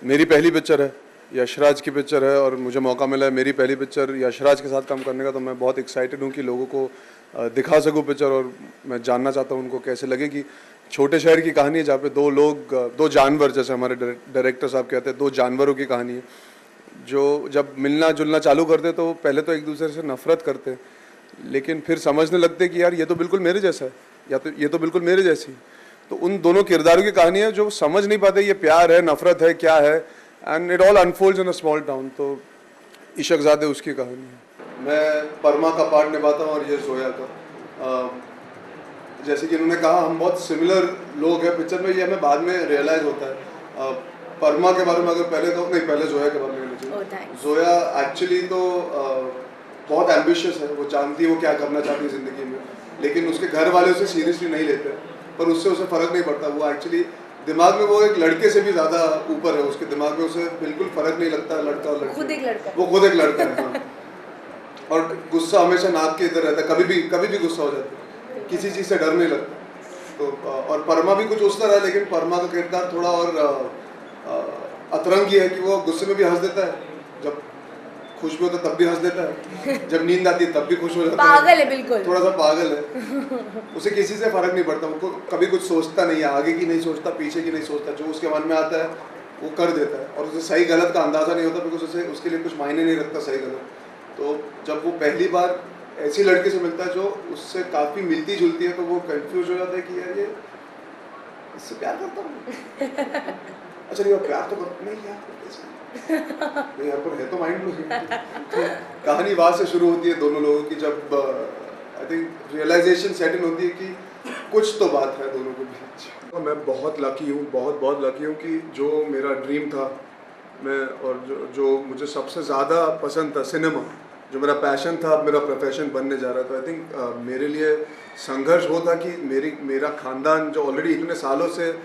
मेरी पहली पिक्चर है, यशराज की पिक्चर है और मुझे मौका मिला है मेरी पहली पिक्चर यशराज के साथ काम करने का, तो मैं बहुत एक्साइटेड हूँ कि लोगों को दिखा सकूँ पिक्चर। और मैं जानना चाहता हूँ उनको कैसे लगे कि छोटे शहर की कहानी है जहाँ पे दो लोग, दो जानवर, जैसे हमारे डायरेक्टर साहब कहते हैं, दो जानवरों की कहानी है जो जब मिलना जुलना चालू करते तो पहले तो एक दूसरे से नफरत करते, लेकिन फिर समझने लगते कि यार ये तो बिल्कुल मेरे जैसा है, या तो ये तो बिल्कुल मेरे जैसी है। तो उन दोनों किरदारों की कहानी है जो समझ नहीं पाते ये प्यार है, नफरत है, क्या है, and it all unfolds in a small town. तो इशकजादे उसकी कहानी है। मैं परमा का पार्ट निभाता हूँ और ये जोया का। जैसे कि इन्होंने कहा हम बहुत सिमिलर लोग हैं पिक्चर में, ये हमें बाद में रियलाइज होता है। परमा के बारे में अगर पहले तो नहीं, पहले जोया के बारे में चाहिए। जोया एक्चुअली तो बहुत एम्बिशियस है, वो जानती है वो क्या करना चाहती है ज़िंदगी में, लेकिन उसके घर वाले उसे सीरियसली नहीं लेते, पर उससे उसे फ़र्क नहीं पड़ता। वो एक्चुअली दिमाग में वो एक लड़के से भी ज़्यादा ऊपर है, उसके दिमाग में उसे बिल्कुल फ़र्क नहीं लगता लड़का और लड़की, वो खुद एक लड़का है। हाँ। और गुस्सा हमेशा नाक के इधर रहता है, कभी भी गुस्सा हो जाता है, किसी चीज़ से डर नहीं लगता। तो और परमा भी कुछ उस तरह है, लेकिन परमा का किरदार थोड़ा और अतरंगी है कि वो गुस्से में भी हंस देता है, जब खुश भी होता तब भी हंस देता है, जब नींद आती है तब भी खुश हो जाता है। पागल है, बिल्कुल थोड़ा सा पागल है। उसे किसी से फर्क नहीं पड़ता, वो कभी कुछ सोचता नहीं है, आगे की नहीं सोचता, पीछे की नहीं सोचता, जो उसके मन में आता है वो कर देता है, और उसे सही गलत का अंदाज़ा नहीं होता, बिकॉज उसे उसके लिए कुछ मायने नहीं रखता सही गलत। तो जब वो पहली बार ऐसी लड़की से मिलता है जो उससे काफ़ी मिलती जुलती है, तो वो कंफ्यूज हो जाता है कि यार ये इससे प्यार करता हूँ। अच्छा नहीं, प्यार तो नहीं यार, नहीं यार, पर है तो माइंड में। तो कहानी वहाँ से शुरू होती है दोनों लोगों की, जब आई थिंक रियलाइजेशन सेट इन होती है कि कुछ तो बात है दोनों के बीच। तो मैं बहुत लकी हूँ, बहुत लकी हूँ कि जो मेरा ड्रीम था, मैं और जो मुझे सबसे ज़्यादा पसंद था, सिनेमा, जो मेरा पैशन था, अब मेरा प्रोफेशन बनने जा रहा था। आई थिंक मेरे लिए संघर्ष हो था कि मेरा ख़ानदान जो ऑलरेडी इतने सालों से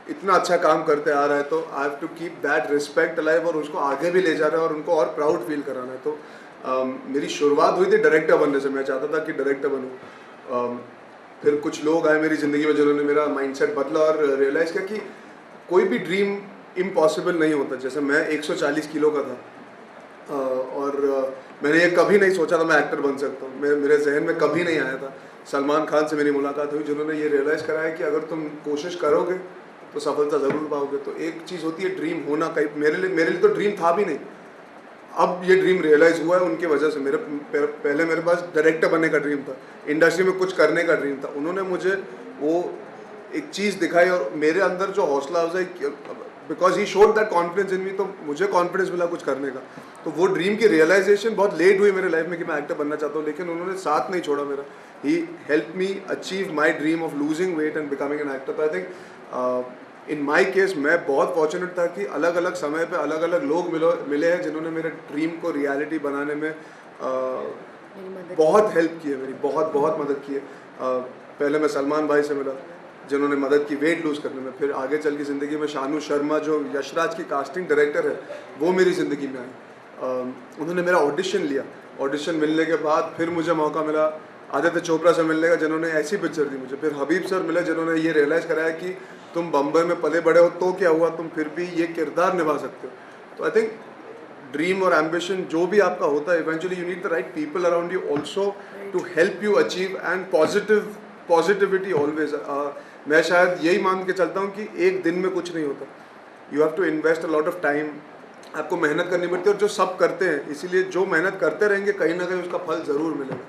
इतना अच्छा काम करते आ रहा है, तो I have to keep that respect alive और उसको आगे भी ले जा रहा है और उनको और प्राउड फील कराना है। तो मेरी शुरुआत हुई थी डायरेक्टर बनने से, मैं चाहता था कि डायरेक्टर बनूँ। फिर कुछ लोग आए मेरी ज़िंदगी में जिन्होंने मेरा माइंडसेट बदला और रियलाइज़ किया कि कोई भी ड्रीम इम्पॉसिबल नहीं होता। जैसे मैं 140 किलो का था और मैंने ये कभी नहीं सोचा था मैं एक्टर बन सकता हूँ, मेरे जहन में कभी नहीं आया था। सलमान खान से मेरी मुलाकात हुई जिन्होंने ये रियलाइज़ कराया कि अगर तुम कोशिश करोगे तो सफलता ज़रूर पाओगे। तो एक चीज़ होती है ड्रीम होना, कहीं मेरे लिए तो ड्रीम था भी नहीं, अब ये ड्रीम रियलाइज़ हुआ है उनकी वजह से। पहले मेरे पास डायरेक्टर बनने का ड्रीम था, इंडस्ट्री में कुछ करने का ड्रीम था। उन्होंने मुझे वो एक चीज़ दिखाई और मेरे अंदर जो हौसला अफजाई, because he showed that confidence in me, तो मुझे कॉन्फिडेंस मिला कुछ करने का। तो वो ड्रीम की रियलाइजेशन बहुत लेट हुई मेरे लाइफ में कि मैं एक्टर बनना चाहता हूँ, लेकिन उन्होंने साथ नहीं छोड़ा मेरा। He help me achieve my dream of losing weight and becoming an actor. तो I think in my case मैं बहुत फॉर्चुनेट था कि अलग अलग समय पे अलग अलग लोग मिले हैं जिन्होंने मेरे ड्रीम को रियलिटी बनाने में बहुत हेल्प की है, मेरी बहुत मदद की है। पहले मैं सलमान भाई से मिला जिन्होंने मदद की वेट लूज़ करने में, फिर आगे चल की ज़िंदगी में शानू शर्मा जो यशराज की कास्टिंग डायरेक्टर है वो मेरी ज़िंदगी में आए। उन्होंने मेरा ऑडिशन लिया, ऑडिशन मिलने के बाद फिर मुझे मौका मिला आदित्य चोपड़ा से मिलने का जिन्होंने ऐसी पिक्चर दी मुझे, फिर हबीब सर मिले जिन्होंने ये रियलाइज़ कराया कि तुम बम्बई में पले बड़े हो तो क्या हुआ, तुम फिर भी ये किरदार निभा सकते हो। तो आई थिंक ड्रीम और एम्बिशन जो भी आपका होता है, eventually you need the right people around you also to help you achieve, and positivity always. मैं शायद यही मान के चलता हूँ कि एक दिन में कुछ नहीं होता, you have to invest a lot of time, आपको मेहनत करनी पड़ती है, और जो सब करते हैं, इसीलिए जो मेहनत करते रहेंगे कहीं ना कहीं उसका फल ज़रूर मिलेगा।